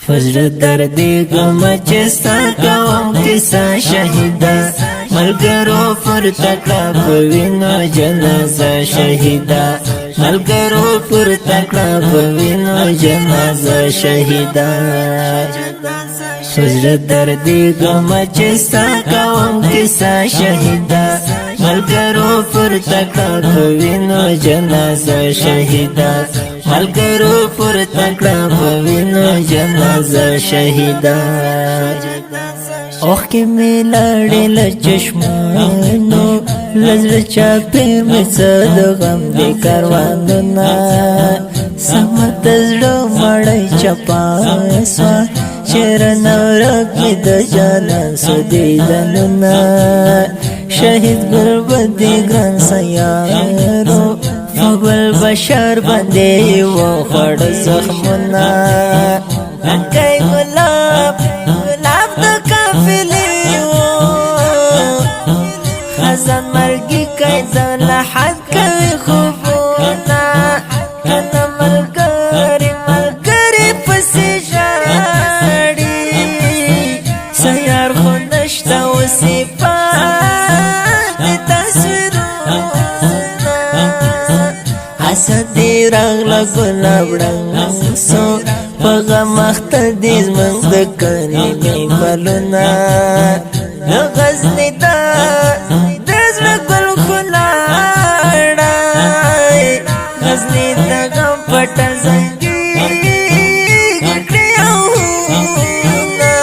فزر دردی گم چستا کوم کسا شهیدا ملګرو پر تکړه پوینو جنازه شهیدا ملګرو پر تکړه پوینو جنازه شهیدا فزر دردی گم چستا کوم کسا شهیدا ملګرو پر تکړه پوینو جنازه شهیدا ملګرو پر تکړه پوینو جنازه شهیدا اوخ کې می لاړې له چشمانو لزړه چاپې مې څه د غم دې کاروانونه سمت زړه مړی چپا سوا چېرې نورک مې د جانان سودیدنونه شهید ګلبدې ګران سیارو فبل بشر باندې وخوړ زخمونه لکۍ ګلاب ګلاب د قافلې خزان مرګي کوي د لحد کوي خوبونه کنه ملګري ملګري پسې ژاړي سیار خو نشته اوسې پاتې تصویرونه حسد دې راغله ګلاب رنګ سو په غم اخته دې زموږ د کلمې پلونه د غزني د زړه ګل ښکلاړی غزني د غم پټه زنګي کړې اوونه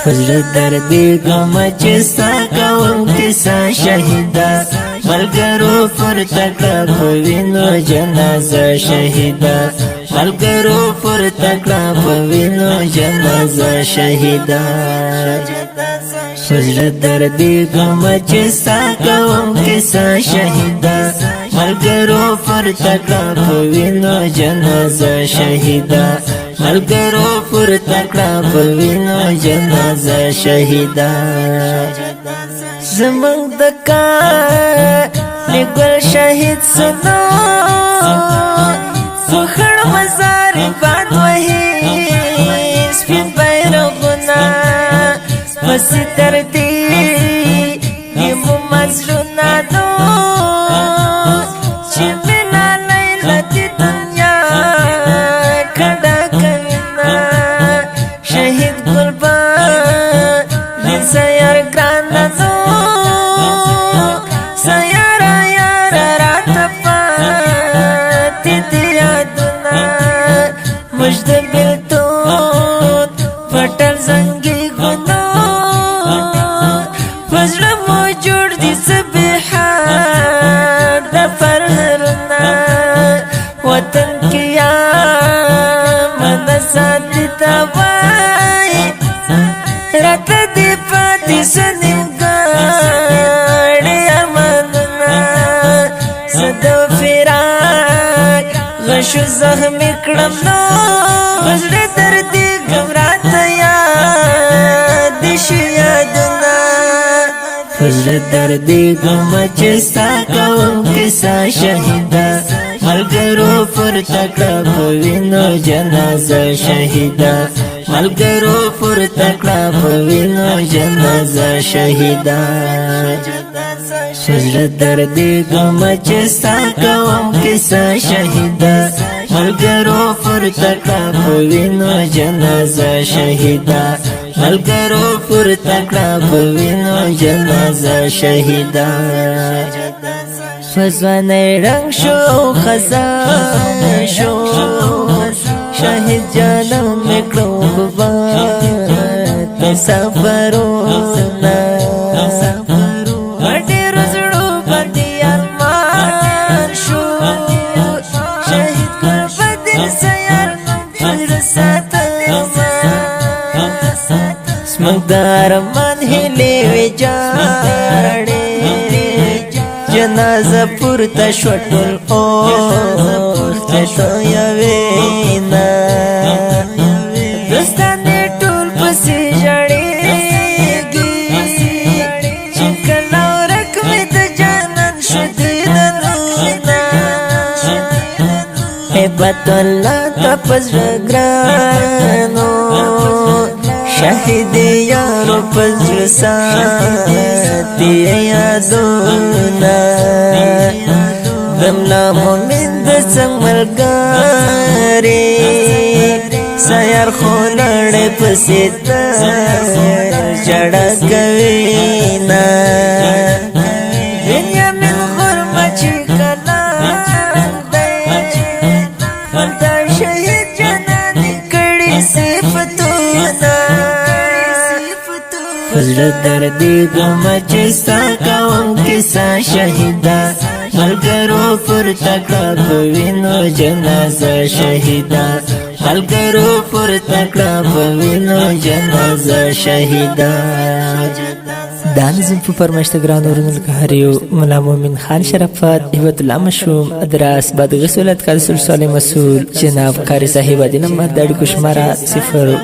فزر دردي غم چې ستا کوم کیسه شهیدا ملګرو پر تکړه پوینو جنازه شهیدا ملګرو پر تکړه پوینو جنازه شهیدا فزر دردی غم چې ستا کوم کیسه شهیدا ملګرو پر تکړه پوینو جنازه شهیدا ملګرو پر تکړه پوینو جنازه شهیدا زمونږ د کار ګل شهید سنو فخر مزار باد وهي سپین بیرغونه پسې دردي نیمو مزلونه نو چې منا لیلا دې دنیا کډه کوينه شهید ګلبان سیار ګرانه نو مجد بلتون پټل زنګي غنو فزړه مو جوړ دي سبحان د فرهرنا وطن کیا من ساتي توای رات دې پاتې سنګاړې اماننا صدو فراق غشو زخم کړم نو فزړه دردي ګمراته یاد شي یادونه فزړه دردي غم چې ستا کوم کیسه شهیدا ملګرو پر تکړه پوینو جنازه شهیدا ملګرو پر تکړه پوینو جنازه شهیدا فزړه دردي غم چې ستا کوم کیسه شهیدا ملګرو پر تکړه پوینو جنازه شهیدا ملګرو پر تکړه پوینو جنازه شهیدا فزوانه رنگ شو خزان شو شهید جانم میکړو بابا تسافرونا مقدار من هلی وی جاړې جنازه پورته شوټل او ته یوینا دوستان ټول پسې جړېږي چې کله ورک مې د جانان شدیدنونه هیبت الله ته پزړه ګرانو شهید یارو پزړه ساتي یادونه دملا مومن د څنګه ملګری سیار خولړې پسې جړه کوي نا دنیا من خرمه چې کلان دی دا شهید جنان کړي صفتونه فزړه دردې ګمه چې ستا کوم کیسه شهیده ملګرو پر تکړه په وینو جنازه شهیده ملګرو پر تکړه په وینو جنازه شهیده دا نظم په فرمایشته ګرانو ورونو لکه هر یو ملا مومن خان شرافت هیبت الله مشوم ادرس بادغیس ولایت کالسول صالح مسؤول جناب قاری صاحب د نمبر د اړیکو شماره 0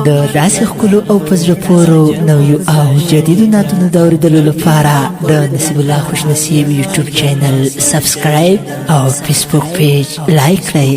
د داسې ښکلو او په زړه پورو نویو او جدیدو نعتونو د اورېدلو لپاره د نصیب الله خوش نصیب یوټیوب چینل سبسکرایب او فیسبوک پیج لایک کړئ